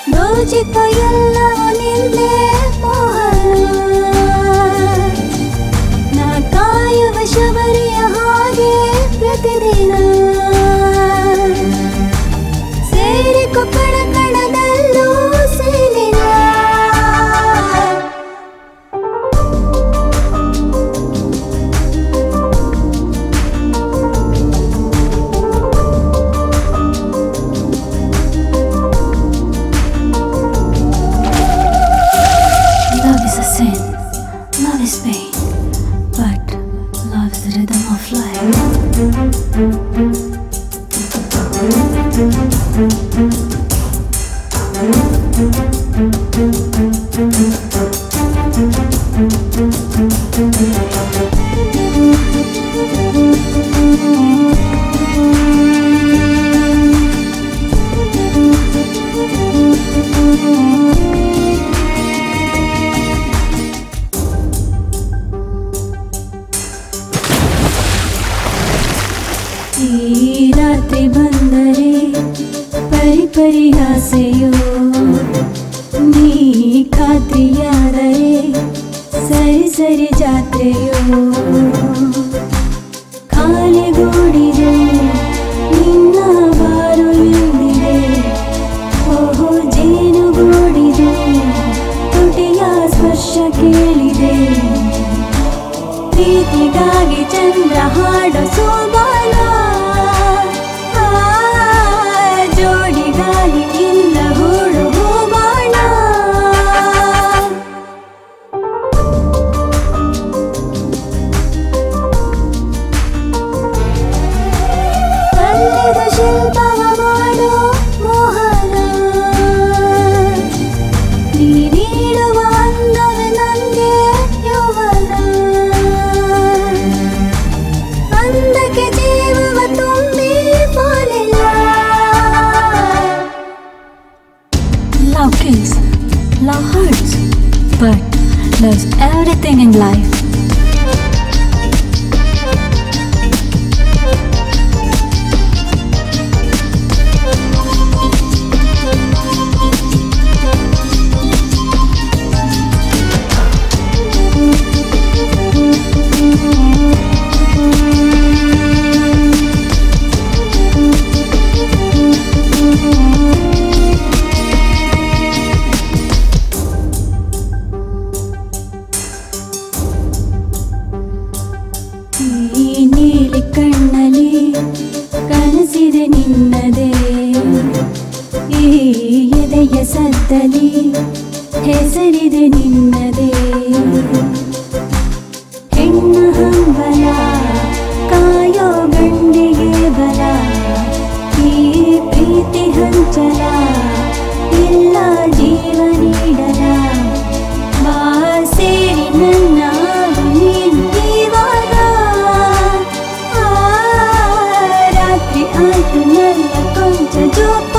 ದೋಚಿತು ಎಲ್ಲವೂ ನಿಂದೆ ಮೋಹನ ನಾ ಕಾಯುವ ಶಬರಿಯ ಹಾಗೆ ಪ್ರತಿದಿನ ಸೇರಿಕೊ ಕಣ ಕಣದಲ್ಲೂ ಸೇಲಿನ Love is a sin, love is pain, but love is the rhythm of life. ಈ ರಾತ್ರಿ ಬಂದರೆ ಪರಿ ಪರಿ ಆಸೆಯೋ ನೀ ಖಾತ್ರಿಯಾದರೆ ಸರಿ ಸರಿ ಜಾತ್ರೆಯೋ ಖಾಲಿಗೂಡಿದೆ ನಿನ್ನ ಬಾರು ಎಂದಿದೆ ಓಹೋ ಜೇನುಗೂಡಿದೆ ತುಟಿಯ ಸ್ಪರ್ಶ ಕೇಳಿದೆ ಪ್ರೀತಿಗಾಗಿ ಚಂದ್ರ ಹಾಡು ಸೋಬಾನ ಜೋಡಿಗಾಗಿ ಇಲ್ಲ ಹೂಡು ಹೂಬಾಣ ಕಲ್ಲಿದ ಶಿಲ್ಪವ ಮಾಡೋ ಮೋಹನ ನೀ ನೀಡುವ ಅಂದವೇ ನಂಗೆ ಯೌವನ ಅಂದಕ್ಕೆ ಜೀವವ ತುಂಬಿ ಪಾಲಿಲ್ಲ Love kills, love hurts, but love's everything in life. ಈ ನೀಲಿ ಕಣ್ಣಲ್ಲಿ ಕನಸಿದೆ ನಿನ್ನದೇ ಈ ಎದೆಯ ಸದ್ದಲಿ ಹೆಸರಿದೆ ನಿನ್ನದೇ ಹೆಣ್ಣ ಹಂಬಲ ಕಾಯೋ ಗಂಡಿಗೆ ಬಲ ಈ ಪ್ರೀತಿ ಹಂಚಲ ಇಲ್ಲ ಜೀವ ನೀಡಲ ಬಾ ಸೇರಿ ನನ್ನ ರಾತ್ರಿ ಆಯ್ತು ನನ್ನ ಕೊಂಚ ಜೋಪ